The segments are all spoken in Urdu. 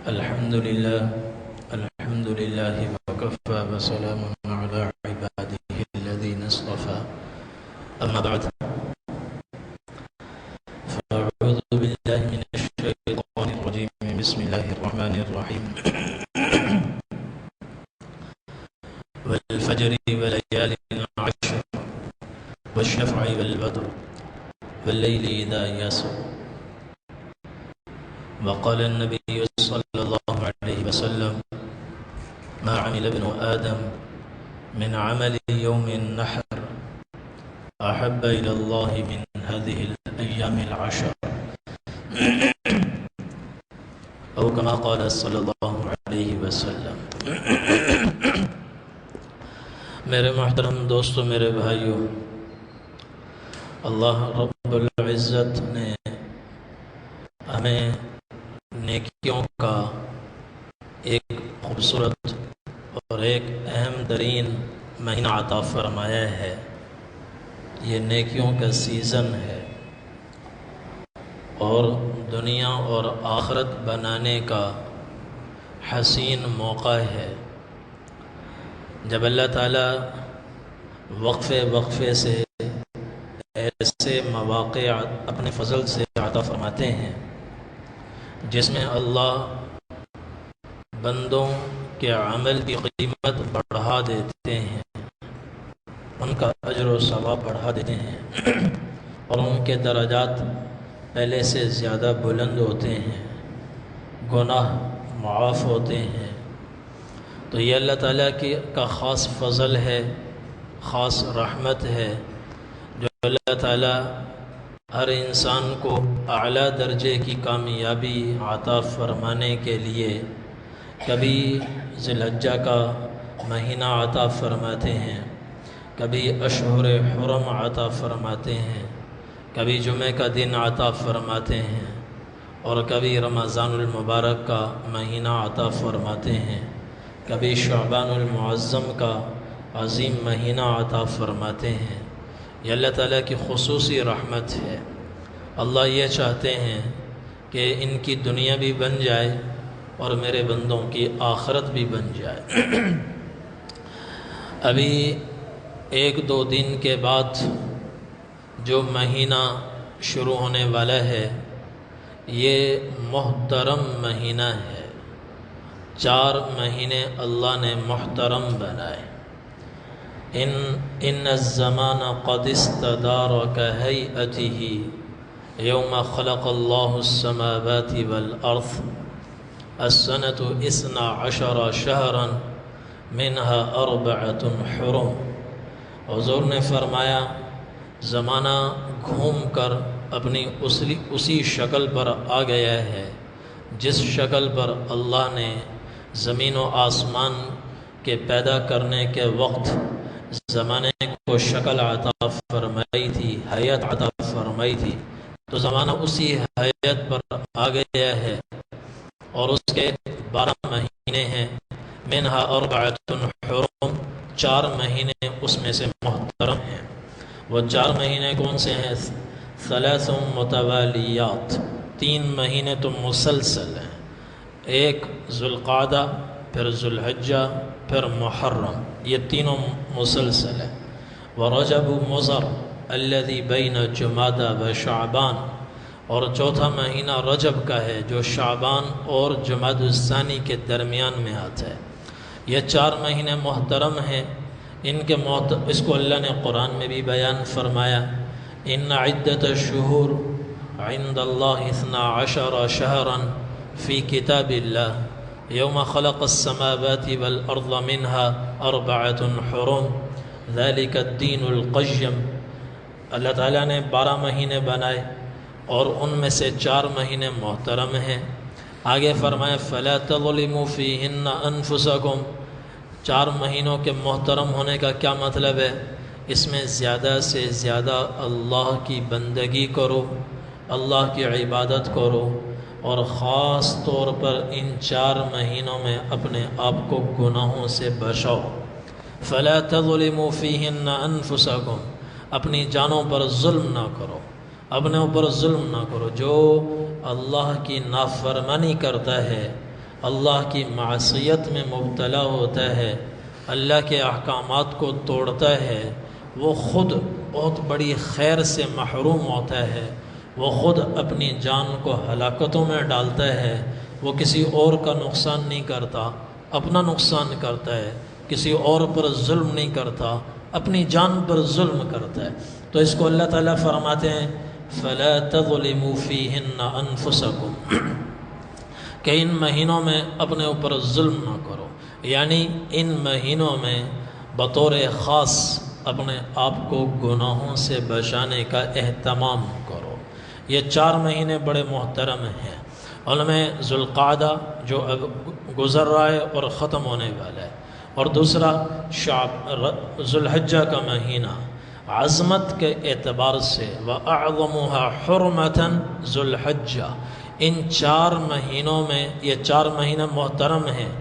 الحمد لله وكفى وسلام على عباده الذين اصطفى أما بعد فأعوذ بالله من الشيطان الرجيم بسم الله الرحمن الرحيم والفجر وليال عشر والشفع والوتر والليل إذا يسر وقال النبي صلى الله عليه وسلم ما عمل ابن آدم من عمل يوم النحر أحب إلى الله من هذه الأيام العشر أو كما قال صلى الله عليه وسلم۔ میرے محترم دوستو، میرے بھائیو، اللہ رب العزت نے ہمیں نیکیوں کا ایک خوبصورت اور ایک اہم ترین مہینہ عطا فرمایا ہے۔ یہ نیکیوں کا سیزن ہے اور دنیا اور آخرت بنانے کا حسین موقع ہے۔ جب اللہ تعالیٰ وقفے سے ایسے مواقع اپنے فضل سے عطا فرماتے ہیں جس میں اللہ بندوں کے عمل کی قیمت بڑھا دیتے ہیں، ان کا اجر و ثواب بڑھا دیتے ہیں اور ان کے درجات پہلے سے زیادہ بلند ہوتے ہیں، گناہ معاف ہوتے ہیں۔ تو یہ اللہ تعالیٰ کا خاص فضل ہے، خاص رحمت ہے، جو اللہ تعالیٰ ہر انسان کو اعلیٰ درجے کی کامیابی عطا فرمانے کے لیے کبھی ذی الحجہ کا مہینہ عطا فرماتے ہیں، کبھی اشہر حرم عطا فرماتے ہیں، کبھی جمعہ کا دن عطا فرماتے ہیں اور کبھی رمضان المبارک کا مہینہ عطا فرماتے ہیں، کبھی شعبان المعظم کا عظیم مہینہ عطا فرماتے ہیں۔ یہ اللہ تعالیٰ کی خصوصی رحمت ہے۔ اللہ یہ چاہتے ہیں کہ ان کی دنیا بھی بن جائے اور میرے بندوں کی آخرت بھی بن جائے۔ ابھی ایک دو دن کے بعد جو مہینہ شروع ہونے والا ہے یہ محترم مہینہ ہے۔ 4 مہینے اللہ نے محترم بنائے۔ ان الزمان قد استدار كهيئته يوم خلق الله السماوات والارض السنة 12 شهرا منها 4 حرم۔ حضور نے فرمایا زمانہ گھوم کر اپنی اسی شکل پر آ گیا ہے جس شکل پر اللہ نے زمین و آسمان کے پیدا کرنے کے وقت زمانے کو شکل عطا فرمائی تھی، حیات عطا فرمائی تھی، تو زمانہ اسی حیات پر آ گیا ہے اور اس کے 12 مہینے ہیں۔ منہا 4 حرم، 4 مہینے اس میں سے محترم ہیں۔ وہ 4 مہینے کون سے ہیں؟ 3 متوالیات، 3 مہینے تو مسلسل ہیں، ایک ذوالقعدہ، پھر ذوالحجہ، پھر محرم، یہ تینوں مسلسل ہیں۔ ورجب مضر الذي بین جمادی و شعبان، اور چوتھا مہینہ رجب کا ہے جو شعبان اور جمادی الثانی کے درمیان میں آتا ہے۔ یہ 4 مہینے محترم ہیں۔ اس کو اللہ نے قرآن میں بھی بیان فرمایا، ان عدت الشہور عند اللہ 12 شہرا فی کتاب اللہ یوم خلق السماوات والارض منها 4 حرم ذلك الدین القیم۔ اللہ تعالیٰ نے 12 مہینے بنائے اور ان میں سے 4 مہینے محترم ہیں۔ آگے فرمایا فلا تظلموا فیہن انفسکم۔ 4 مہینوں کے محترم ہونے کا کیا مطلب ہے؟ اس میں زیادہ سے زیادہ اللہ کی بندگی کرو، اللہ کی عبادت کرو، اور خاص طور پر ان 4 مہینوں میں اپنے آپ کو گناہوں سے بچاؤ۔ فلا تظلموا فیہن انفسکم، اپنی جانوں پر ظلم نہ کرو، اپنے اوپر ظلم نہ کرو۔ جو اللہ کی نافرمانی کرتا ہے اللہ کی معصیت میں مبتلا ہوتا ہے، اللہ کے احکامات کو توڑتا ہے، وہ خود بہت بڑی خیر سے محروم ہوتا ہے، وہ خود اپنی جان کو ہلاکتوں میں ڈالتا ہے، وہ کسی اور کا نقصان نہیں کرتا، اپنا نقصان کرتا ہے، کسی اور پر ظلم نہیں کرتا، اپنی جان پر ظلم کرتا ہے۔ تو اس کو اللہ تعالیٰ فرماتے ہیں فَلَا تَظْلِمُوا فِيهِنَّ أَنفُسَكُمْ، کہ ان مہینوں میں اپنے اوپر ظلم نہ کرو، یعنی ان مہینوں میں بطور خاص اپنے آپ کو گناہوں سے بچانے کا اہتمام کرو۔ یہ 4 مہینے بڑے محترم ہیں، ان میں ذوالقعدہ جو اب گزر رہا ہے اور ختم ہونے والا ہے، اور دوسرا ذوالحجہ کا مہینہ عظمت کے اعتبار سے وَأَعْظَمُهَا حُرْمَةً ذوالحجہ، ان 4 مہینوں میں، یہ 4 مہینے محترم ہیں،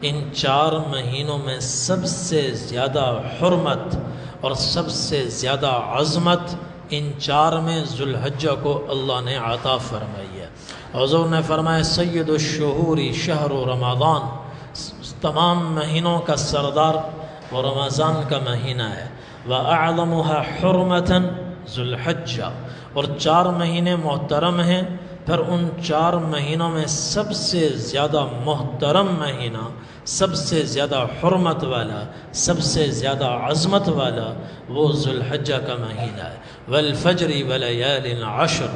ان 4 مہینوں میں سب سے زیادہ حرمت اور سب سے زیادہ عظمت ان 4 میں ذوالحجہ کو اللہ نے عطا فرمائی ہے۔ حضور نے فرمایا سید الشہور شہر رمضان، تمام مہینوں کا سردار وہ رمضان کا مہینہ ہے، وَأَعْظَمُهَا حُرْمَةً ذوالحجہ، اور 4 مہینے محترم ہیں، پھر ان 4 مہینوں میں سب سے زیادہ محترم مہینہ، سب سے زیادہ حرمت والا، سب سے زیادہ عظمت والا وہ ذوالحجہ کا مہینہ ہے۔ وَالْفَجْرِ وَلَيَالٍ عَشْرٍ،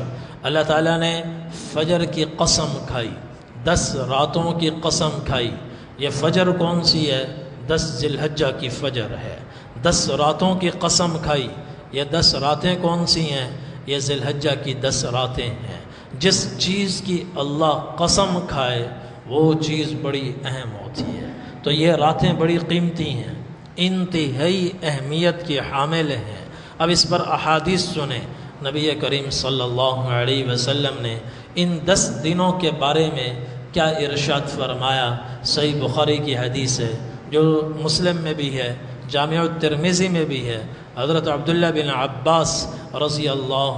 اللہ تعالیٰ نے فجر کی قسم کھائی، 10 راتوں کی قسم کھائی۔ یہ فجر کون سی ہے؟ 10 ذی الحجہ کی فجر ہے۔ 10 راتوں کی قسم کھائی، یہ 10 راتیں کون سی ہیں؟ یہ ذی الحجہ کی 10 راتیں ہیں۔ جس چیز کی اللہ قسم کھائے وہ چیز بڑی اہم ہوتی ہے، تو یہ راتیں بڑی قیمتی ہیں، انتہائی اہمیت کی حامل ہیں۔ اب اس پر احادیث سنیں، نبی کریم صلی اللہ علیہ وسلم نے ان 10 دنوں کے بارے میں کیا ارشاد فرمایا۔ صحیح بخاری کی حدیث ہے، جو مسلم میں بھی ہے، جامع الترمذی میں بھی ہے، حضرت عبداللہ بن عباس رضی اللہ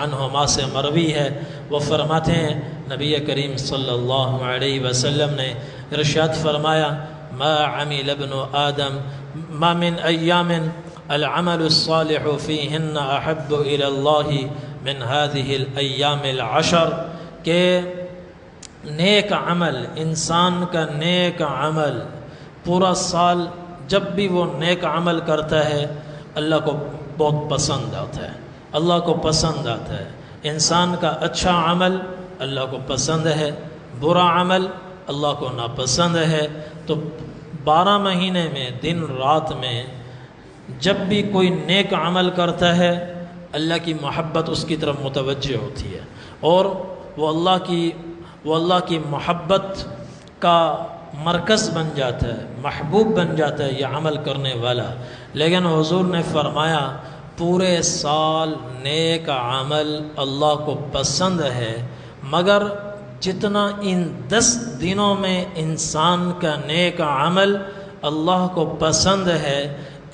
عنہما سے مروی ہے۔ وہ فرماتے ہیں نبی کریم صلی اللہ علیہ وسلم نے ارشاد فرمایا ما عمل ابن آدم ما من ایام العمل الصالح فیہن احب الی اللہ من هذه الایام العشر، کہ نیک عمل، انسان کا نیک عمل پورا سال جب بھی وہ نیک عمل کرتا ہے اللہ کو بہت پسند آتا ہے، اللہ کو پسند آتا ہے۔ انسان کا اچھا عمل اللہ کو پسند ہے، برا عمل اللہ کو ناپسند ہے۔ تو 12 مہینے میں دن رات میں جب بھی کوئی نیک عمل کرتا ہے اللہ کی محبت اس کی طرف متوجہ ہوتی ہے، اور وہ اللہ کی محبت کا مرکز بن جاتا ہے، محبوب بن جاتا ہے یہ عمل کرنے والا۔ لیکن حضور نے فرمایا پورے سال نیک عمل اللہ کو پسند ہے، مگر جتنا ان 10 دنوں میں انسان کا نیک عمل اللہ کو پسند ہے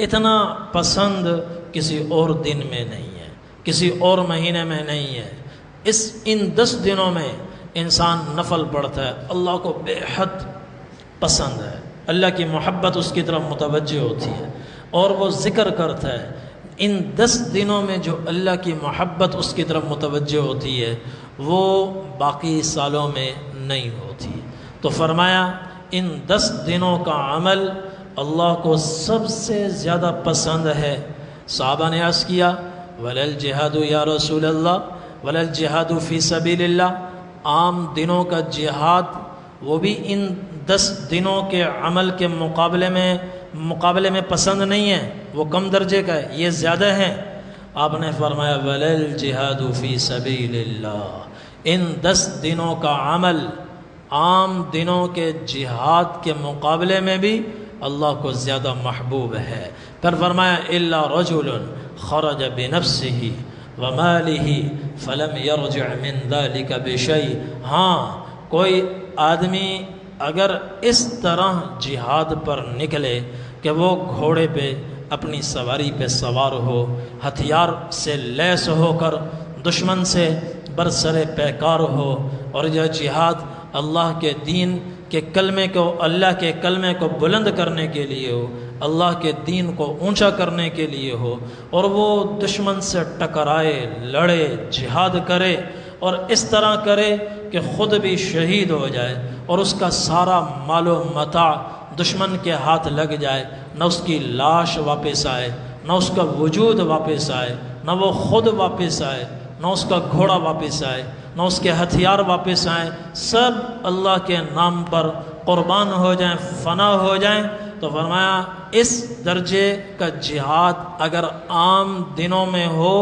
اتنا پسند کسی اور دن میں نہیں ہے، کسی اور مہینے میں نہیں ہے۔ ان 10 دنوں میں انسان نفل پڑھتا ہے، اللہ کو بے حد پسند ہے، اللہ کی محبت اس کی طرف متوجہ ہوتی ہے، اور وہ ذکر کرتا ہے۔ ان 10 دنوں میں جو اللہ کی محبت اس کی طرف متوجہ ہوتی ہے وہ باقی سالوں میں نہیں ہوتی۔ تو فرمایا ان 10 دنوں کا عمل اللہ کو سب سے زیادہ پسند ہے۔ صحابہ نے عرض کیا وَلَا الْجِهَادُ یا رسول اللہ، وَلَا الْجِهَادُ فِي سَبِيلِ اللَّهِ، عام دنوں کا جہاد وہ بھی ان 10 دنوں کے عمل کے مقابلے میں پسند نہیں ہے، وہ کم درجے کا ہے، یہ زیادہ ہے۔ آپ نے فرمایا وَلَا الْجِهَادُ فِي سَبِيلِ اللَّهِ، ان 10 دنوں کا عمل عام دنوں کے جہاد کے مقابلے میں بھی اللہ کو زیادہ محبوب ہے۔ پھر فرمایا إِلَّا رَجُلٌ خَرَجَ بِنَفْسِهِ وَمَالِهِ فَلَمْ يَرْجِعْ مِنْ ذَلِكَ بِشَيْءٍ، ہاں کوئی آدمی اگر اس طرح جہاد پر نکلے کہ وہ گھوڑے پہ اپنی سواری پہ سوار ہو، ہتھیار سے لیس ہو کر دشمن سے برسر پیکار ہو، اور یہ جہاد اللہ کے دین کہ کلمے کو، اللہ کے کلمے کو بلند کرنے کے لیے ہو، اللہ کے دین کو اونچا کرنے کے لیے ہو، اور وہ دشمن سے ٹکرائے، لڑے، جہاد کرے، اور اس طرح کرے کہ خود بھی شہید ہو جائے اور اس کا سارا مال و متاع دشمن کے ہاتھ لگ جائے، نہ اس کی لاش واپس آئے، نہ اس کا وجود واپس آئے، نہ وہ خود واپس آئے، نہ اس کا گھوڑا واپس آئے، نہ اس کے ہتھیار واپس آئیں، سب اللہ کے نام پر قربان ہو جائیں، فنا ہو جائیں، تو فرمایا اس درجے کا جہاد اگر عام دنوں میں ہو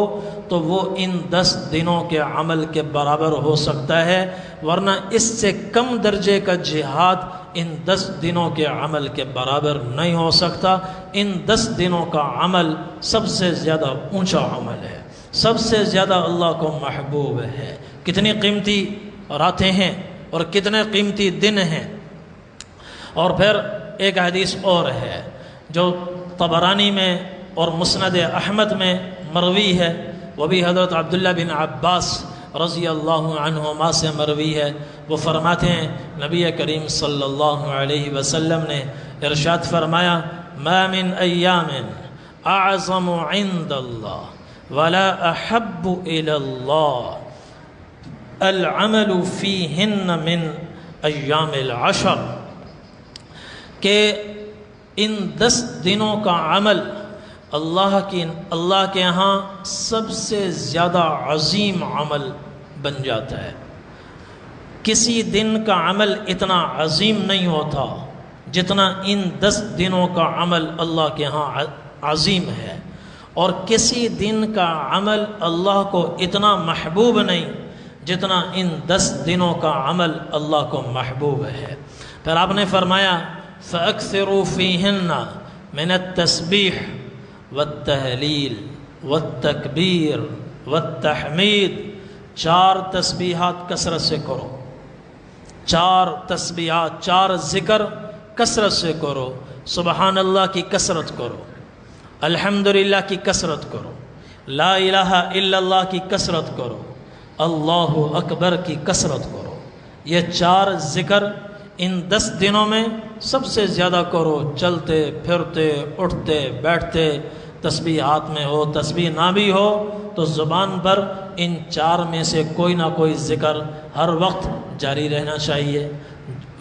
تو وہ ان 10 دنوں کے عمل کے برابر ہو سکتا ہے، ورنہ اس سے کم درجے کا جہاد ان 10 دنوں کے عمل کے برابر نہیں ہو سکتا۔ ان 10 دنوں کا عمل سب سے زیادہ اونچا عمل ہے، سب سے زیادہ اللہ کو محبوب ہے۔ کتنی قیمتی راتیں ہیں اور کتنے قیمتی دن ہیں۔ اور پھر ایک حدیث اور ہے جو طبرانی میں اور مسند احمد میں مروی ہے، وہ بھی حضرت عبداللہ بن عباس رضی اللہ عنہما سے مروی ہے۔ وہ فرماتے ہیں نبی کریم صلی اللہ علیہ وسلم نے ارشاد فرمایا، ما من ایام اعظم عند اللہ ولا احب الی اللہ العمل فیہن من ایام العشر، کہ ان 10 دنوں کا عمل اللہ کے ہاں سب سے زیادہ عظیم عمل بن جاتا ہے۔ کسی دن کا عمل اتنا عظیم نہیں ہوتا جتنا ان 10 دنوں کا عمل اللہ کے ہاں عظیم ہے، اور کسی دن کا عمل اللہ کو اتنا محبوب نہیں جتنا ان 10 دنوں کا عمل اللہ کو محبوب ہے۔ پھر آپ نے فرمایا فَأَكْثِرُوا فِيهِنَّ مِنَ التَّسْبِيحِ وَالتَّهْلِيلِ وَالتَّكْبِيرِ وَالتَّحْمِيدِ، 4 تسبیحات کثرت سے کرو، 4 تسبیحات، 4 ذکر کثرت سے کرو، سبحان اللہ کی کثرت کرو، الحمدللہ کی کثرت کرو، لا الہ الا اللہ کی کثرت کرو، اللہ اکبر کی کثرت کرو۔ یہ 4 ذکر ان 10 دنوں میں سب سے زیادہ کرو، چلتے پھرتے اٹھتے بیٹھتے، تسبیحات میں ہو، تسبیح نہ بھی ہو تو زبان پر ان 4 میں سے کوئی نہ کوئی ذکر ہر وقت جاری رہنا چاہیے۔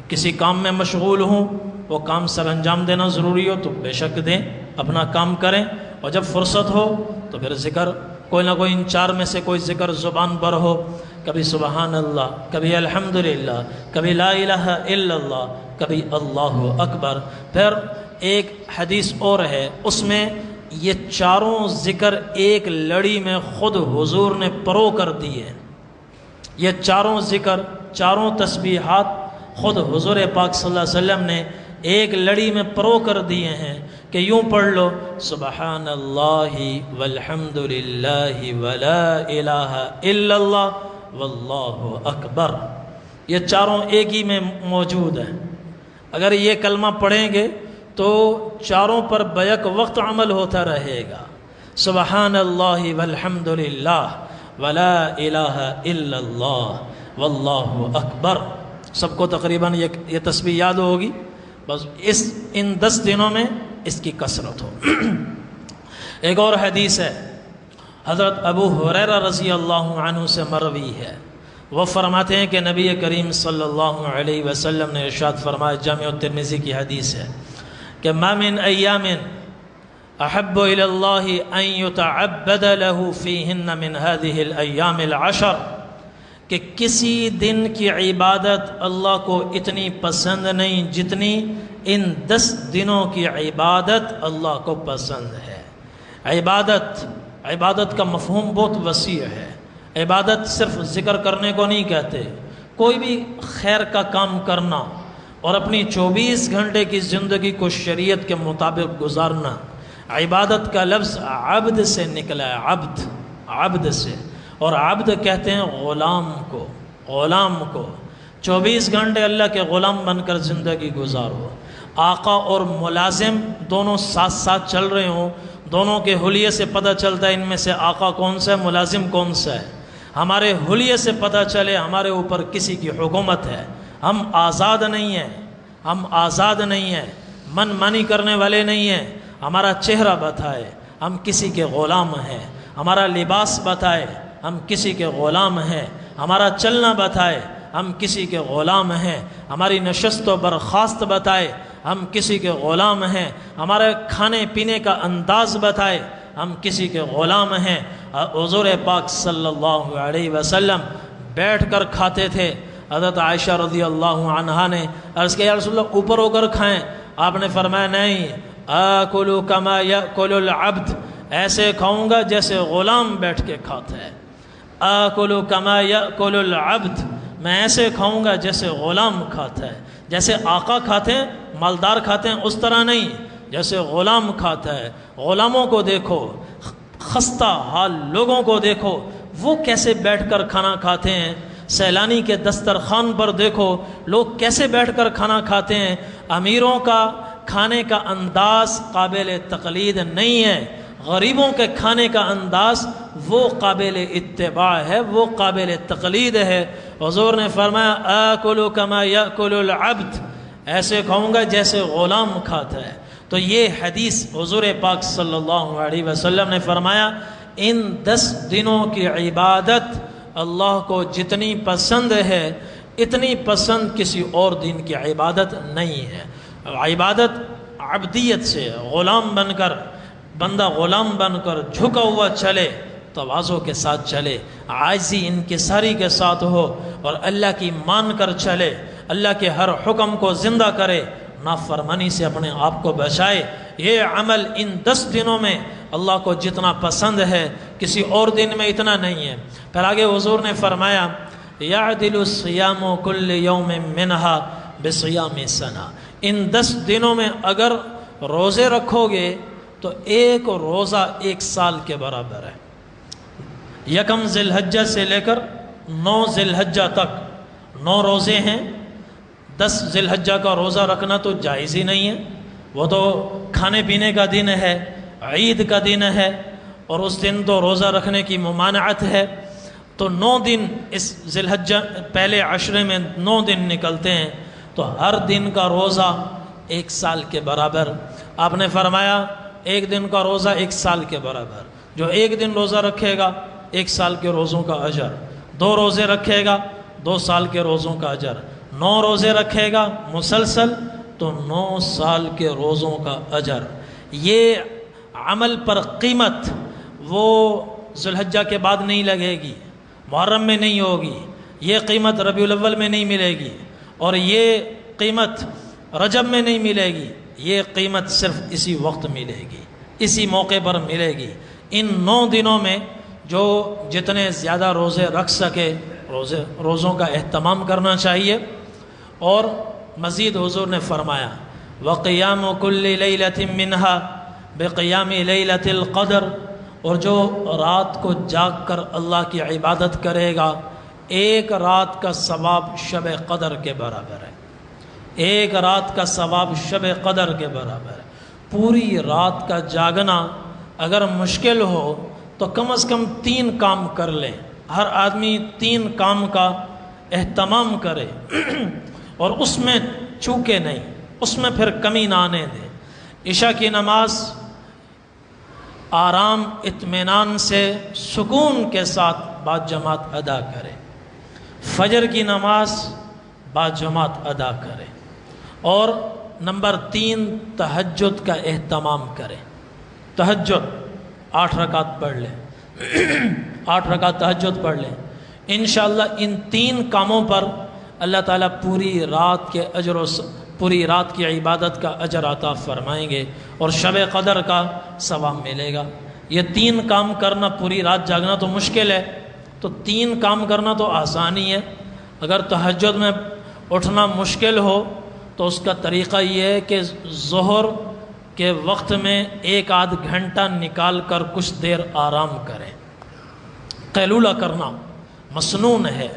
کسی کام میں مشغول ہوں، وہ کام سر انجام دینا ضروری ہو تو بے شک دیں، اپنا کام کریں، اور جب فرصت ہو تو پھر ذکر کوئی نہ کوئی ان 4 میں سے کوئی ذکر زبان پر ہو، کبھی سبحان اللہ، کبھی الحمدللہ، کبھی لا الہ الا اللہ، کبھی اللہ اکبر۔ پھر ایک حدیث اور ہے، اس میں یہ 4 ذکر ایک لڑی میں خود حضور نے پرو کر دیے۔ یہ 4 ذکر، 4 تسبیحات خود حضور پاک صلی اللہ علیہ وسلم نے ایک لڑی میں پرو کر دیے ہیں کہ یوں پڑھ لو، سبحان اللہ والحمد للہ ولا الہ الا اللہ واللہ اکبر۔ یہ 4 ایک ہی میں موجود ہیں۔ اگر یہ کلمہ پڑھیں گے تو 4 پر بیک وقت عمل ہوتا رہے گا، سبحان اللہ والحمد للہ ولا الہ الا اللہ واللہ اکبر۔ سب کو تقریباً یہ تسبیح یاد ہوگی، بس ان 10 دنوں میں اس کی کثرت ہو۔ ایک اور حدیث ہے، حضرت ابو ہریرہ رضی اللہ عنہ سے مروی ہے، وہ فرماتے ہیں کہ نبی کریم صلی اللہ علیہ وسلم نے ارشاد فرمایا، جامع الترمذی کی حدیث ہے کہ ما من ایام احب الی اللہ ان یتعبد له فیہن من هذه الایام العشر، کہ کسی دن کی عبادت اللہ کو اتنی پسند نہیں جتنی ان 10 دنوں کی عبادت اللہ کو پسند ہے۔ عبادت کا مفہوم بہت وسیع ہے۔ عبادت صرف ذکر کرنے کو نہیں کہتے، کوئی بھی خیر کا کام کرنا اور اپنی 24 گھنٹے کی زندگی کو شریعت کے مطابق گزارنا۔ عبادت کا لفظ عبد سے نکلا ہے، عبد سے، اور عبد کہتے ہیں غلام کو۔ 24 گھنٹے اللہ کے غلام بن کر زندگی گزارو۔ آقا اور ملازم دونوں ساتھ ساتھ چل رہے ہوں، دونوں کے حلیے سے پتہ چلتا ہے ان میں سے آقا کون سا ہے، ملازم کون سا ہے۔ ہمارے حلیے سے پتہ چلے ہمارے اوپر کسی کی حکومت ہے، ہم آزاد نہیں ہیں، ہم آزاد نہیں ہیں، من مانی کرنے والے نہیں ہیں۔ ہمارا چہرہ بتائے ہم کسی کے غلام ہیں، ہمارا لباس بتائے ہم کسی کے غلام ہیں، ہمارا چلنا بتائے ہم کسی کے غلام ہیں، ہماری نشست و برخاست بتائے ہم کسی کے غلام ہیں، ہمارے کھانے پینے کا انداز بتائے ہم کسی کے غلام ہیں۔ حضور پاک صلی اللہ علیہ وسلم بیٹھ کر کھاتے تھے۔ حضرت عائشہ رضی اللہ عنہا نے عرض کیا یا رسول اللہ اوپر ہو کر کھائیں؟ آپ نے فرمایا نہیں، آکل کما یأکل العبد، ایسے کھاؤں گا جیسے غلام بیٹھ کے کھاتا ہے۔ آکل کما یأکل العبد، میں ایسے کھاؤں گا جیسے غلام کھاتا ہے، جیسے آقا کھاتے ہیں مالدار کھاتے ہیں اس طرح نہیں، جیسے غلام کھاتا ہے۔ غلاموں کو دیکھو، خستہ حال لوگوں کو دیکھو، وہ کیسے بیٹھ کر کھانا کھاتے ہیں۔ سیلانی کے دسترخوان پر دیکھو لوگ کیسے بیٹھ کر کھانا کھاتے ہیں۔ امیروں کا کھانے کا انداز قابل تقلید نہیں ہے، غریبوں کے کھانے کا انداز وہ قابل اتباع ہے، وہ قابل تقلید ہے۔ حضور نے فرمایا آکل کما یأکل العبد، ایسے کھاؤں گا جیسے غلام کھاتا ہے۔ تو یہ حدیث حضور پاک صلی اللہ علیہ وسلم نے فرمایا ان 10 دنوں کی عبادت اللہ کو جتنی پسند ہے اتنی پسند کسی اور دن کی عبادت نہیں ہے۔ عبادت عبدیت سے، غلام بن کر، بندہ غلام بن کر جھکا ہوا چلے، تواضع کے ساتھ چلے، عاجزی انکساری کے ساتھ ہو، اور اللہ کی مان کر چلے، اللہ کے ہر حکم کو زندہ کرے، نافرمانی سے اپنے آپ کو بچائے۔ یہ عمل ان 10 دنوں میں اللہ کو جتنا پسند ہے کسی اور دن میں اتنا نہیں ہے۔ پھر آگے حضور نے فرمایا یعدل الصیام کل یوم منہا بصیام سنہ، ان 10 دنوں میں اگر روزے رکھو گے تو ایک روزہ 1 سال کے برابر ہے۔ یکم ذی الحجہ سے لے کر 9 ذی الحجہ تک 9 روزے ہیں۔ 10 ذی الحجہ کا روزہ رکھنا تو جائز ہی نہیں ہے، وہ تو کھانے پینے کا دن ہے، عید کا دن ہے، اور اس دن تو روزہ رکھنے کی ممانعت ہے۔ تو 9 دن اس ذی الحجہ پہلے عشرے میں 9 دن نکلتے ہیں، تو ہر دن کا روزہ 1 سال کے برابر۔ آپ نے فرمایا ایک دن کا روزہ 1 سال کے برابر، جو ایک دن روزہ رکھے گا 1 سال کے روزوں کا اجر، 2 روزے رکھے گا 2 سال کے روزوں کا اجر، 9 روزے رکھے گا مسلسل تو 9 سال کے روزوں کا اجر۔ یہ عمل پر قیمت وہ ذی الحجہ کے بعد نہیں لگے گی، محرم میں نہیں ہوگی، یہ قیمت ربیع الاول میں نہیں ملے گی، اور یہ قیمت رجب میں نہیں ملے گی، یہ قیمت صرف اسی وقت ملے گی، اسی موقع پر ملے گی۔ ان 9 دنوں میں جو جتنے زیادہ روزے رکھ سکے روزوں کا اہتمام کرنا چاہیے۔ اور مزید حضور نے فرمایا وَقِيَامُ كُلِّ لَيْلَةٍ مِّنْهَا بِقِيَامِ لَيْلَةِ الْقَدْرِ، اور جو رات کو جاگ کر اللہ کی عبادت کرے گا ایک رات کا ثواب شب قدر کے برابر ہے، ایک رات کا ثواب شب قدر کے برابر ہے۔ پوری رات کا جاگنا اگر مشکل ہو تو کم از کم 3 کام کر لیں، ہر آدمی 3 کام کا اہتمام کرے اور اس میں چوکے نہیں، اس میں پھر کمی نہ آنے دے۔ عشاء کی نماز آرام اطمینان سے سکون کے ساتھ بعد جماعت ادا کرے، فجر کی نماز بعد جماعت ادا کرے، اور نمبر 3 تہجد کا اہتمام کرے۔ تہجد 8 رکعت پڑھ لیں، 8 رکعت تہجد پڑھ لیں، انشاءاللہ ان 3 کاموں پر اللہ تعالیٰ پوری رات کی عبادت کا اجر عطا فرمائیں گے اور شب قدر کا ثواب ملے گا۔ یہ 3 کام کرنا، پوری رات جاگنا تو مشکل ہے، تو 3 کام کرنا تو آسانی ہے۔ اگر تہجد میں اٹھنا مشکل ہو تو اس کا طریقہ یہ ہے کہ ظہر کے وقت میں 1 آدھ گھنٹہ نکال کر کچھ دیر آرام کریں۔ قیلولہ کرنا مسنون ہے،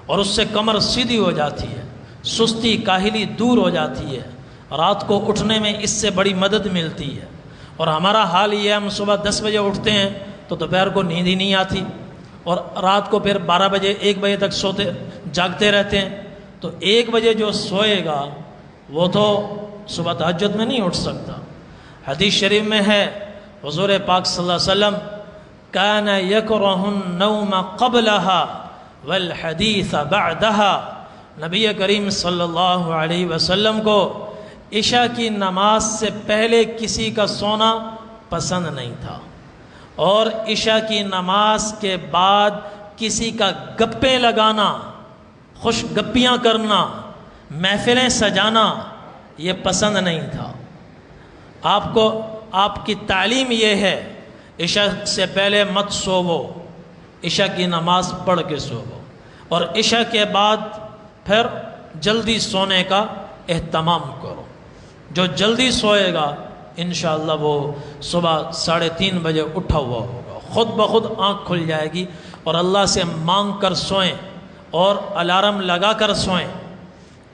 اور اس سے کمر سیدھی ہو جاتی ہے، سستی کاہلی دور ہو جاتی ہے، رات کو اٹھنے میں اس سے بڑی مدد ملتی ہے۔ اور ہمارا حال یہ ہے، ہم صبح 10 بجے اٹھتے ہیں تو دوپہر کو نیند ہی نہیں آتی، اور رات کو پھر 12 بجے 1 بجے تک جاگتے رہتے ہیں۔ تو 1 بجے جو سوئے گا وہ تو صبح تہجد میں نہیں اٹھ سکتا۔ حدیث شریف میں ہے حضور پاک صلی اللہ علیہ وسلم کان یکرہ النوم قبلہا والحدیث بعدہا، نبی کریم صلی اللہ علیہ وسلم کو عشاء کی نماز سے پہلے کسی کا سونا پسند نہیں تھا، اور عشاء کی نماز کے بعد کسی کا گپیں لگانا، خوش گپیاں کرنا، محفلیں سجانا یہ پسند نہیں تھا۔ آپ کی تعلیم یہ ہے عشاء سے پہلے مت سوو، عشاء کی نماز پڑھ کے سوو، اور عشاء کے بعد پھر جلدی سونے کا اہتمام کرو۔ جو جلدی سوئے گا انشاءاللہ وہ صبح 3:30 بجے اٹھا ہوا ہوگا، خود بخود آنکھ کھل جائے گی، اور اللہ سے مانگ کر سوئیں اور الارم لگا کر سوئیں،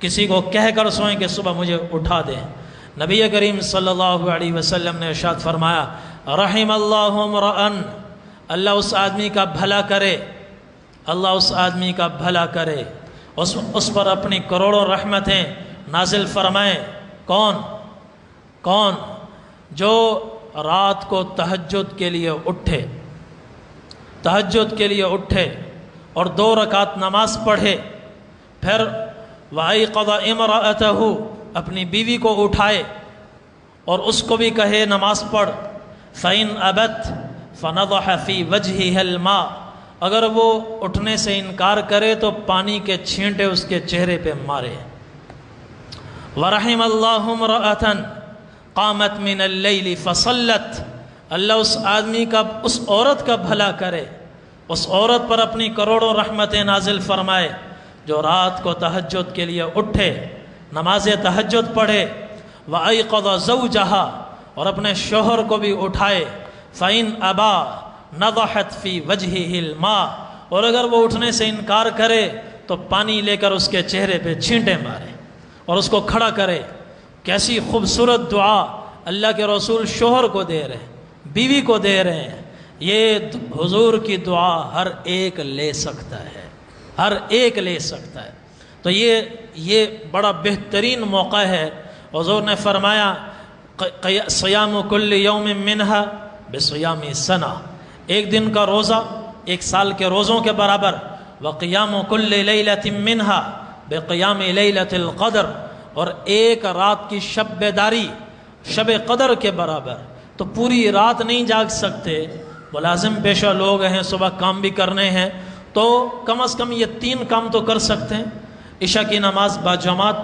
کسی کو کہہ کر سوئیں کہ صبح مجھے اٹھا دیں۔ نبی کریم صلی اللہ علیہ وسلم نے ارشاد فرمایا رحم اللہ امرأن، اللہ اس آدمی کا بھلا کرے، اللہ اس آدمی کا بھلا کرے، اس پر اپنی کروڑوں رحمتیں نازل فرمائیں۔ کون؟ جو رات کو تہجد کے لیے اٹھے، تہجد کے لیے اٹھے اور 2 رکعت نماز پڑھے، پھر وَأَيْقَظَ إِمْرَأَتَهُ، اپنی بیوی کو اٹھائے اور اس کو بھی کہے نماز پڑھ، فَإِنْ أَبَتْ فَنَضَحَ فِي وَجْهِهَا الْمَاءَ، اگر وہ اٹھنے سے انکار کرے تو پانی کے چھینٹے اس کے چہرے پہ مارے۔ وَرَحِمَ اللَّهُ امْرَأَةً قامت من اللیل فصلت، اللہ اس آدمی کا، اس عورت کا بھلا کرے، اس عورت پر اپنی کروڑوں رحمتیں نازل فرمائے جو رات کو تہجد کے لیے اٹھے، نماز تہجد پڑھے۔ وَأَيْقَظَ زَوْجَهَا، اور اپنے شوہر کو بھی اٹھائے، فَإِنْ أَبَى نَضَحَتْ فِي وَجْهِهِ الْمَاءَ، اور اگر وہ اٹھنے سے انکار کرے تو پانی لے کر اس کے چہرے پہ چھینٹے مارے اور اس کو کھڑا کرے۔ کیسی خوبصورت دعا اللہ کے رسول شوہر کو دے رہے ہیں، بیوی کو دے رہے ہیں۔ یہ حضور کی دعا ہر ایک لے سکتا ہے، ہر ایک لے سکتا ہے۔ تو یہ بڑا بہترین موقع ہے۔ حضور نے فرمایا صیام کل یوم منہا بصیام سنہ، ایک دن کا روزہ 1 سال کے روزوں کے برابر، وقیام کل لیلۃ منہا بقیام لیلۃ القدر، اور ایک رات کی شب بیداری شب قدر کے برابر۔ تو پوری رات نہیں جاگ سکتے، ملازم پیشہ لوگ ہیں، صبح کام بھی کرنے ہیں، تو کم از کم یہ 3 کام تو کر سکتے ہیں۔ عشاء کی نماز با جماعت،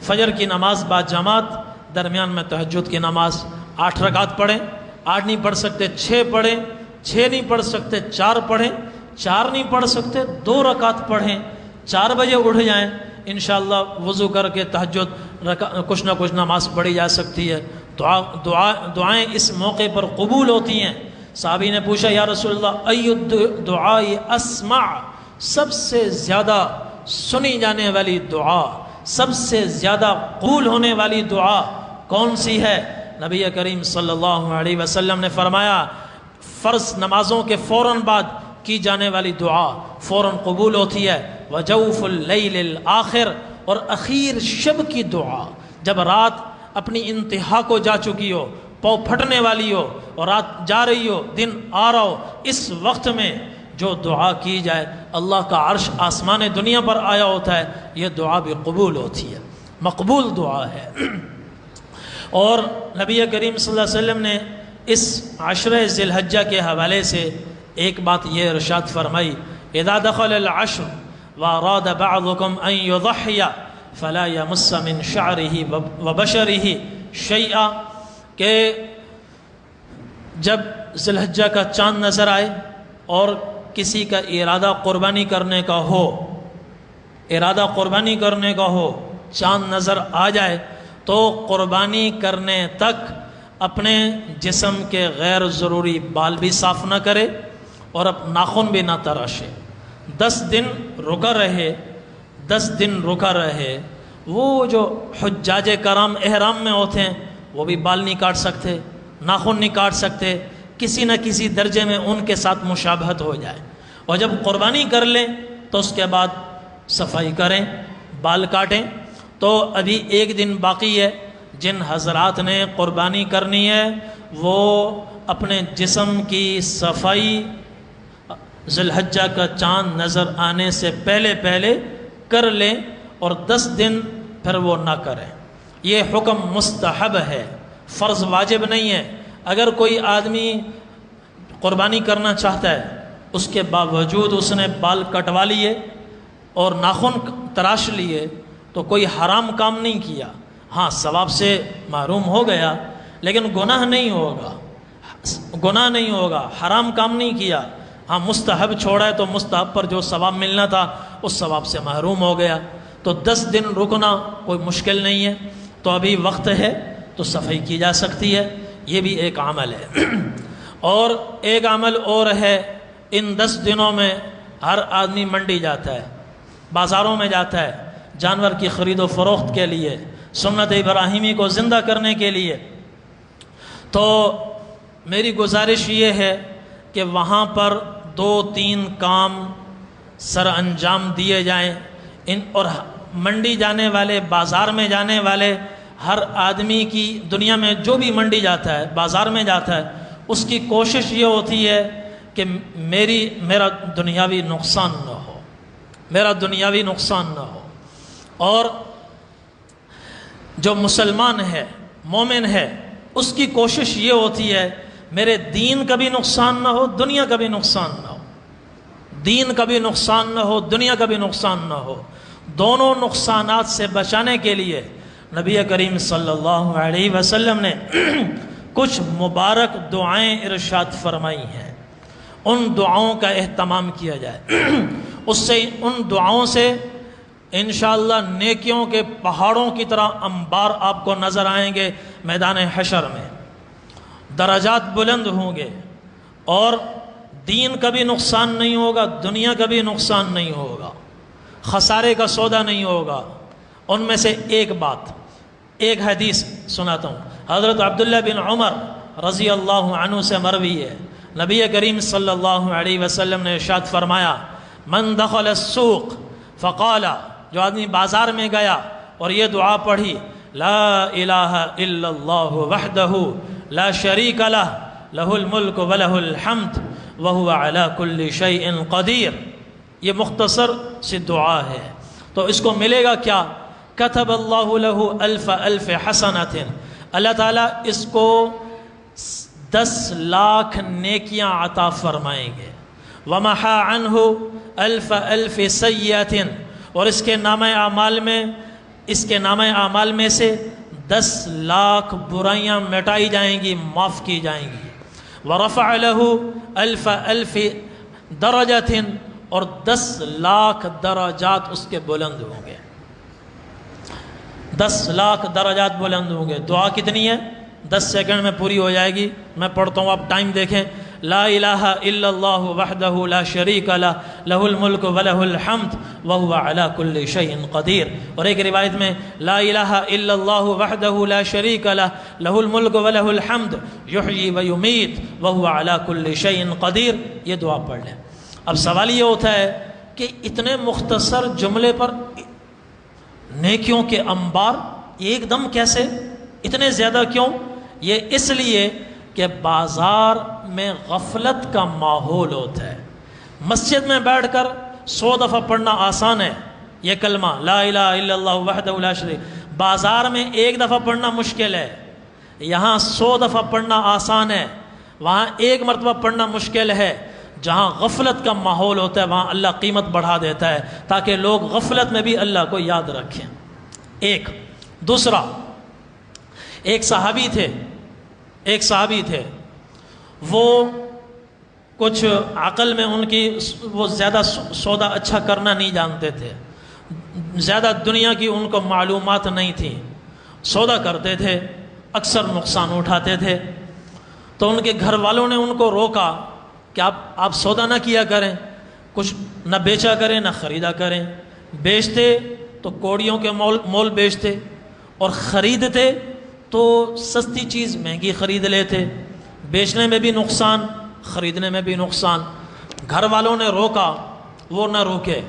فجر کی نماز با جماعت، درمیان میں تہجد کی نماز 8 رکعت پڑھیں، 8 نہیں پڑھ سکتے 6 پڑھیں، 6 نہیں پڑھ سکتے 4 پڑھیں، 4 نہیں پڑھ سکتے 2 رکعت پڑھیں، 4 بجے اٹھ جائیں، انشاءاللہ وضو کر کے تہجد کچھ نہ کچھ نماز پڑھی جا سکتی ہے۔ دعائیں اس موقع پر قبول ہوتی ہیں۔ صحابی نے پوچھا یا رسول اللہ ای الدعاء اسمع، سب سے زیادہ سنی جانے والی دعا، سب سے زیادہ قبول ہونے والی دعا کون سی ہے؟ نبی کریم صلی اللہ علیہ وسلم نے فرمایا فرض نمازوں کے فوراً بعد کی جانے والی دعا فوراً قبول ہوتی ہے۔ وجوف اللیل الآخر، اور اخیر شب کی دعا، جب رات اپنی انتہا کو جا چکی ہو، پاؤں پھٹنے والی ہو اور رات جا رہی ہو، دن آ رہا ہو، اس وقت میں جو دعا کی جائے اللہ کا عرش آسمان دنیا پر آیا ہوتا ہے، یہ دعا بھی قبول ہوتی ہے، مقبول دعا ہے۔ اور نبی کریم صلی اللہ علیہ وسلم نے اس عشرہ ذی الحجہ کے حوالے سے ایک بات یہ ارشاد فرمائی، اذا دخل العشر واراد بعضكم ان يضحي فلا يمس من شعره وبشره شيئا، کہ جب ذی الحجہ کا چاند نظر آئے اور کسی کا ارادہ قربانی کرنے کا ہو، ارادہ قربانی کرنے کا ہو، چاند نظر آ جائے تو قربانی کرنے تک اپنے جسم کے غیر ضروری بال بھی صاف نہ کرے اور ناخن بھی نہ تراشے، 10 دن رکا رہے، 10 دن رکا رہے۔ وہ جو حجاج کرام احرام میں ہوتے ہیں وہ بھی بال نہیں کاٹ سکتے، ناخن نہیں کاٹ سکتے، کسی نہ کسی درجے میں ان کے ساتھ مشابہت ہو جائے، اور جب قربانی کر لیں تو اس کے بعد صفائی کریں، بال کاٹیں۔ تو ابھی ایک دن باقی ہے، جن حضرات نے قربانی کرنی ہے وہ اپنے جسم کی صفائی ذی الحجہ کا چاند نظر آنے سے پہلے کر لیں، اور 10 دن پھر وہ نہ کریں۔ یہ حکم مستحب ہے، فرض واجب نہیں ہے۔ اگر کوئی آدمی قربانی کرنا چاہتا ہے، اس کے باوجود اس نے بال کٹوا لیے اور ناخن تراش لیے، تو کوئی حرام کام نہیں کیا۔ ہاں ثواب سے محروم ہو گیا، لیکن گناہ نہیں ہوگا، حرام کام نہیں کیا۔ ہاں مستحب چھوڑا ہے تو مستحب پر جو ثواب ملنا تھا اس ثواب سے محروم ہو گیا۔ تو 10 دن رکنا کوئی مشکل نہیں ہے، تو ابھی وقت ہے تو صفائی کی جا سکتی ہے، یہ بھی ایک عمل ہے۔ اور ایک عمل اور ہے، ان 10 دنوں میں ہر آدمی منڈی جاتا ہے، بازاروں میں جاتا ہے جانور کی خرید و فروخت کے لیے، سنت ابراہیمی کو زندہ کرنے کے لیے۔ تو میری گزارش یہ ہے کہ وہاں پر 2-3 کام سر انجام دیے جائیں، اور منڈی جانے والے، بازار میں جانے والے ہر آدمی کی، دنیا میں جو بھی منڈی جاتا ہے، بازار میں جاتا ہے، اس کی کوشش یہ ہوتی ہے کہ میرا دنیاوی نقصان نہ ہو، اور جو مسلمان ہے، مومن ہے، اس کی کوشش یہ ہوتی ہے میرے دین کا بھی نقصان نہ ہو، دنیا کا بھی نقصان نہ ہو، دین کا بھی نقصان نہ ہو، دنیا کا بھی نقصان نہ ہو۔ دونوں نقصانات سے بچانے کے لیے نبی کریم صلی اللہ علیہ وسلم نے کچھ مبارک دعائیں ارشاد فرمائی ہیں، ان دعاؤں کا اہتمام کیا جائے۔ ان دعاؤں سے انشاءاللہ نیکیوں کے پہاڑوں کی طرح انبار آپ کو نظر آئیں گے میدان حشر میں، درجات بلند ہوں گے، اور دین کا بھی نقصان نہیں ہوگا، دنیا کا بھی نقصان نہیں ہوگا، خسارے کا سودا نہیں ہوگا۔ ان میں سے ایک حدیث سناتا ہوں، حضرت عبداللہ بن عمر رضی اللہ عنہ سے مروی ہے، نبی کریم صلی اللہ علیہ وسلم نے ارشاد فرمایا، من دخل السوق فقال، جو آدمی بازار میں گیا اور یہ دعا پڑھی، لا الہ الا اللہ وحدہ لا شریک لہ لہ الملک ولہ الحمد وہو علی کل شیء قدیر، یہ مختصر سی دعا ہے۔ تو اس کو ملے گا کیا؟ کتب اللہ لہ الف الف حسنۃ، اللہ تعالیٰ اس کو 10 لاکھ نیکیاں عطا فرمائیں گے۔ ومحا عنہ الف الف سیئۃ، اور اس کے نامہ اعمال میں سے 10 لاکھ برائیاں مٹائی جائیں گی، معاف کی جائیں گی۔ ورفع له الف الف درجۃ، اور 10 لاکھ درجات اس کے بلند ہوں گے، 10 لاکھ درجات بلند ہوں گے۔ دعا کتنی ہے؟ 10 سیکنڈ میں پوری ہو جائے گی، میں پڑھتا ہوں، آپ ٹائم دیکھیں۔ لا الہ الا اللہ وحدہ لا شریک لہ لہ الملک ولہ الحمد وہو علی کل شیء قدیر، اور ایک روایت میں لا الہ الا اللہ وحدہ لا شریک لہ لہ الملک ولہ الحمد یحیی ویمیت وہو علی کل شیء قدیر۔ یہ دعا پڑھ لیں۔ اب سوال یہ ہوتا ہے کہ اتنے مختصر جملے پر نیکیوں کے انبار ایک دم کیسے، اتنے زیادہ کیوں؟ یہ اس لیے کہ بازار میں غفلت کا ماحول ہوتا ہے۔ مسجد میں بیٹھ کر 100 دفعہ پڑھنا آسان ہے، یہ کلمہ لا الہ الا اللہ وحدہ لا شریک، بازار میں 1 دفعہ پڑھنا مشکل ہے۔ یہاں 100 دفعہ پڑھنا آسان ہے، وہاں 1 مرتبہ پڑھنا مشکل ہے۔ جہاں غفلت کا ماحول ہوتا ہے وہاں اللہ قیمت بڑھا دیتا ہے تاکہ لوگ غفلت میں بھی اللہ کو یاد رکھیں۔ دوسرا، ایک صحابی تھے، وہ کچھ عقل میں ان کی وہ زیادہ سودا اچھا کرنا نہیں جانتے تھے، زیادہ دنیا کی ان کو معلومات نہیں تھی، سودا کرتے تھے، اکثر نقصان اٹھاتے تھے۔ تو ان کے گھر والوں نے ان کو روکا کہ آپ سودا نہ کیا کریں، کچھ نہ بیچا کریں نہ خریدا کریں، بیچتے تو کوڑیوں کے مول بیچتے، اور خریدتے تو سستی چیز مہنگی خرید لیتے، بیچنے میں بھی نقصان، خریدنے میں بھی نقصان۔ گھر والوں نے روکا، وہ نہ روکے،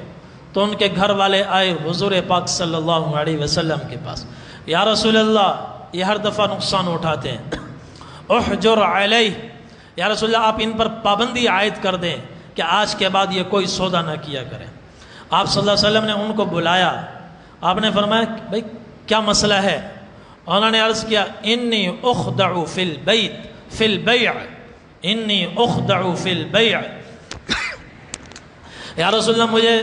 تو ان کے گھر والے آئے حضور پاک صلی اللہ علیہ وسلم کے پاس، یا رسول اللہ یہ ہر دفعہ نقصان اٹھاتے ہیں، احجر علیہ، یا رسول اللہ آپ ان پر پابندی عائد کر دیں کہ آج کے بعد یہ کوئی سودا نہ کیا کریں۔ آپ صلی اللہ علیہ وسلم نے ان کو بلایا، آپ نے فرمایا بھائی کیا مسئلہ ہے؟ انہوں نے عرض کیا انی اخدع فی البیع، انی اخدع فی البیع، یا رسول اللہ مجھے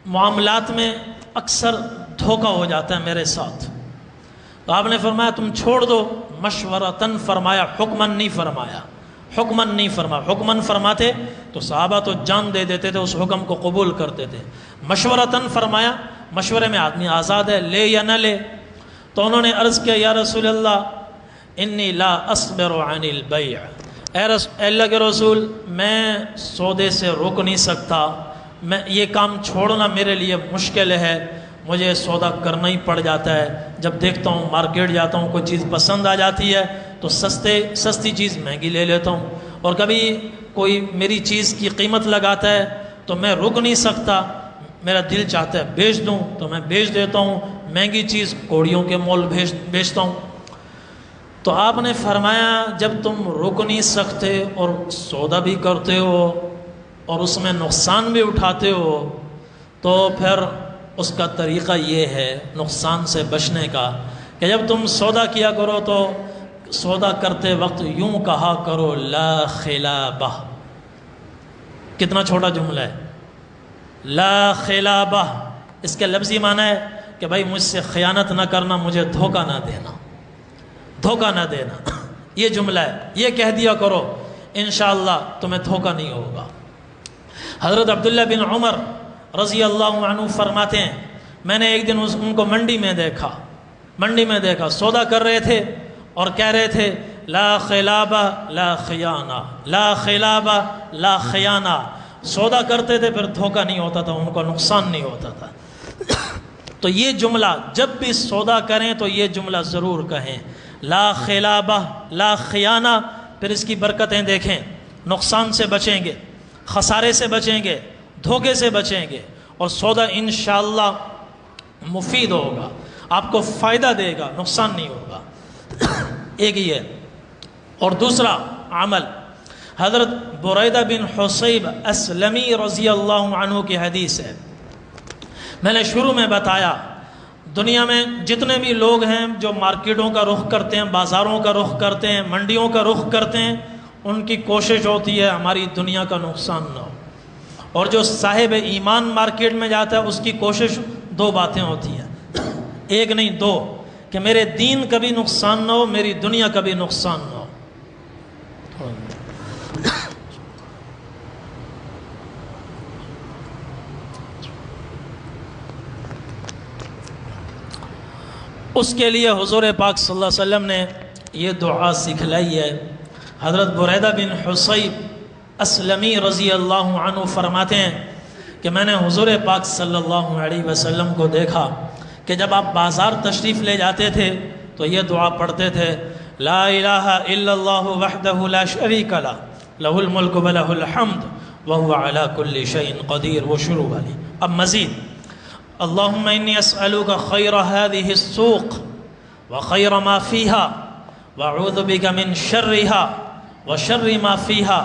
معاملات میں اکثر دھوکہ ہو جاتا ہے میرے ساتھ۔ تو آپ نے فرمایا تم چھوڑ دو، مشورتاً فرمایا، حکماً نہیں فرمایا، حکماً نہیں فرمایا، حکماً فرماتے تو صحابہ تو جان دے دیتے تھے، اس حکم کو قبول کرتے تھے۔ مشورتاً فرمایا، مشورے میں آدمی آزاد ہے، لے یا نہ لے۔ تو انہوں نے عرض کیا یا رسول اللہ انی لا اصبر عن البیع، اے اللہ کے رسول میں سودے سے رک نہیں سکتا، میں یہ کام چھوڑنا میرے لیے مشکل ہے، مجھے سودا کرنا ہی پڑ جاتا ہے۔ جب دیکھتا ہوں مارکیٹ جاتا ہوں کوئی چیز پسند آ جاتی ہے تو سستی چیز مہنگی لے لیتا ہوں، اور کبھی کوئی میری چیز کی قیمت لگاتا ہے تو میں رک نہیں سکتا، میرا دل چاہتا ہے بیچ دوں تو میں بیچ دیتا ہوں، مہنگی چیز کوڑیوں کے مول بیچتا ہوں۔ تو آپ نے فرمایا جب تم رک نہیں سکتے اور سودا بھی کرتے ہو اور اس میں نقصان بھی اٹھاتے ہو تو پھر اس کا طریقہ یہ ہے نقصان سے بچنے کا کہ جب تم سودا کیا کرو تو سودا کرتے وقت یوں کہا کرو لا خلابہ۔ کتنا چھوٹا جملہ ہے، لا خلابہ، اس کے لفظی معنی ہے کہ بھائی مجھ سے خیانت نہ کرنا، مجھے دھوکہ نہ دینا، دھوکہ نہ دینا، یہ جملہ ہے، یہ کہہ دیا کرو، انشاءاللہ تمہیں دھوکہ نہیں ہوگا۔ حضرت عبداللہ بن عمر رضی اللہ عنہ فرماتے ہیں میں نے ایک دن ان کو منڈی میں دیکھا، سودا کر رہے تھے اور کہہ رہے تھے لا خلابہ لا خیانہ، لا خلابہ لا خیانہ، سودا کرتے تھے پھر دھوکہ نہیں ہوتا تھا، ان کو نقصان نہیں ہوتا تھا۔ تو یہ جملہ جب بھی سودا کریں تو یہ جملہ ضرور کہیں، لا خلابہ لا خیانہ، پھر اس کی برکتیں دیکھیں، نقصان سے بچیں گے، خسارے سے بچیں گے، دھوکے سے بچیں گے، اور سودا انشاءاللہ مفید ہوگا، آپ کو فائدہ دے گا، نقصان نہیں ہوگا۔ ایک یہ، اور دوسرا عمل حضرت بریدہ بن حصیب اسلمی رضی اللہ عنہ کی حدیث ہے۔ میں نے شروع میں بتایا دنیا میں جتنے بھی لوگ ہیں جو مارکیٹوں کا رخ کرتے ہیں، بازاروں کا رخ کرتے ہیں، منڈیوں کا رخ کرتے ہیں، ان کی کوشش ہوتی ہے ہماری دنیا کا نقصان نہ ہو، اور جو صاحب ایمان مارکیٹ میں جاتا ہے اس کی کوشش دو باتیں ہوتی ہیں، ایک نہیں دو، کہ میرے دین کا بھی نقصان نہ ہو، میری دنیا کا بھی نقصان نہ ہو۔ اس کے لیے حضور پاک صلی اللہ علیہ وسلم نے یہ دعا سکھلائی ہے۔ حضرت بریدہ بن حصیب اسلمی رضی اللہ عنہ فرماتے ہیں کہ میں نے حضور پاک صلی اللہ علیہ وسلم کو دیکھا کہ جب آپ بازار تشریف لے جاتے تھے تو یہ دعا پڑھتے تھے، لا الہ الا اللہ وحدہ لا شریک لہ، لہ الملک ولہ الحمد وہو علی کل شیء قدیر، وہ شروع والی۔ اب مزید، اللہم انی اسألوک خیر هذه السوق وخیر ما فیها واعوذ بک من شرها وشر ما فیها،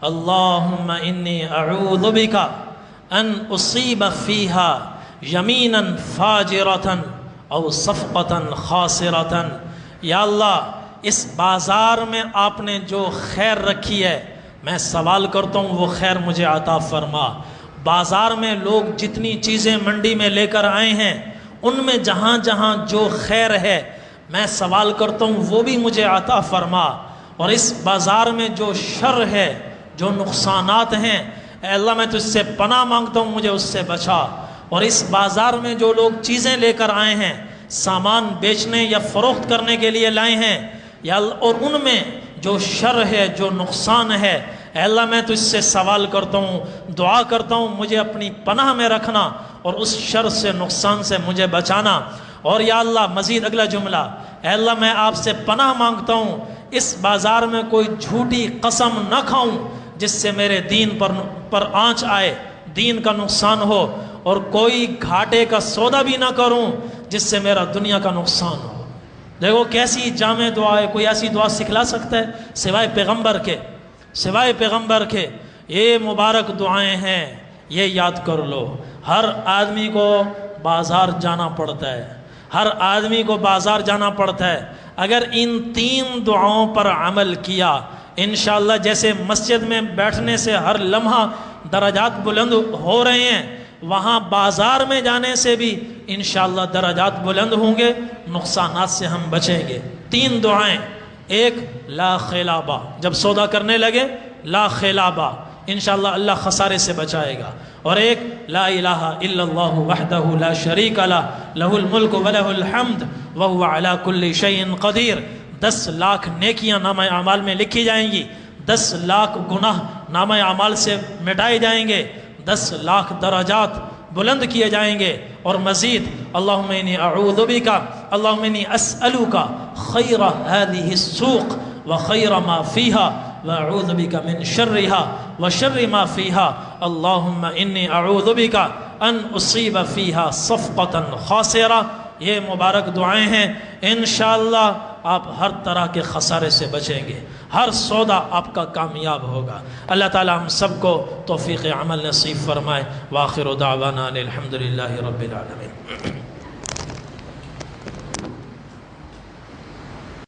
اللہم انی اعوذ بک ان اصیب فیها یمینا فاجرتا او صفقتا خاسرتا۔ یا اللہ اس بازار میں آپ نے جو خیر رکھی ہے میں سوال کرتا ہوں وہ خیر مجھے عطا فرما۔ بازار میں لوگ جتنی چیزیں منڈی میں لے کر آئے ہیں ان میں جہاں جہاں جو خیر ہے میں سوال کرتا ہوں وہ بھی مجھے عطا فرما، اور اس بازار میں جو شر ہے، جو نقصانات ہیں، اے اللہ میں تجھ سے پناہ مانگتا ہوں، مجھے اس سے بچا۔ اور اس بازار میں جو لوگ چیزیں لے کر آئے ہیں، سامان بیچنے یا فروخت کرنے کے لیے لائے ہیں، یا اور ان میں جو شر ہے، جو نقصان ہے، اے اللہ میں تجھ سے سوال کرتا ہوں، دعا کرتا ہوں مجھے اپنی پناہ میں رکھنا اور اس شر سے، نقصان سے مجھے بچانا۔ اور یا اللہ مزید اگلا جملہ، اے اللہ میں آپ سے پناہ مانگتا ہوں اس بازار میں کوئی جھوٹی قسم نہ کھاؤں جس سے میرے دین پر آنچ آئے، دین کا نقصان ہو، اور کوئی گھاٹے کا سودا بھی نہ کروں جس سے میرا دنیا کا نقصان ہو۔ دیکھو کیسی جامع دعا ہے، کوئی ایسی دعا سکھلا سکتا ہے سوائے پیغمبر کے؟ سوائے پیغمبر کے یہ مبارک دعائیں ہیں، یہ یاد کر لو۔ ہر آدمی کو بازار جانا پڑتا ہے، ہر آدمی کو بازار جانا پڑتا ہے۔ اگر ان 3 دعاؤں پر عمل کیا انشاءاللہ، جیسے مسجد میں بیٹھنے سے ہر لمحہ درجات بلند ہو رہے ہیں، وہاں بازار میں جانے سے بھی انشاءاللہ درجات بلند ہوں گے، نقصانات سے ہم بچیں گے۔ 3 دعائیں، ایک لا خلابہ، جب سودا کرنے لگے لا خلابہ، انشاءاللہ اللہ خسارے سے بچائے گا۔ اور ایک لا الہ الا اللہ وحدہ لا شریک لہ لہ الملک ولہ الحمد وہو علی کل شیء قدیر۔ 10 لاکھ نیکیاں نامہ اعمال میں لکھی جائیں گی، 10 لاکھ گناہ نامہ اعمال سے مٹائے جائیں گے، 10 لاکھ درجات بلند کیے جائیں گے۔ اور مزید اللہم انی اعوذ بک، اللہم انی اسألک خیر هذه السوق وخیر ما فیہا واعوذ بک من شرها وشر ما فیہا، اللہم انی اعوذ بک ان اصیب فیہا صفقتا خاسرہ۔ یہ مبارک دعائیں ہیں، انشاءاللہ آپ ہر طرح کے خسارے سے بچیں گے، ہر سودا آپ کا کامیاب ہوگا۔ اللہ تعالی ہم سب کو توفیق عمل نصیب فرمائے۔ وآخر دعوانا الحمدللہ رب العالمین۔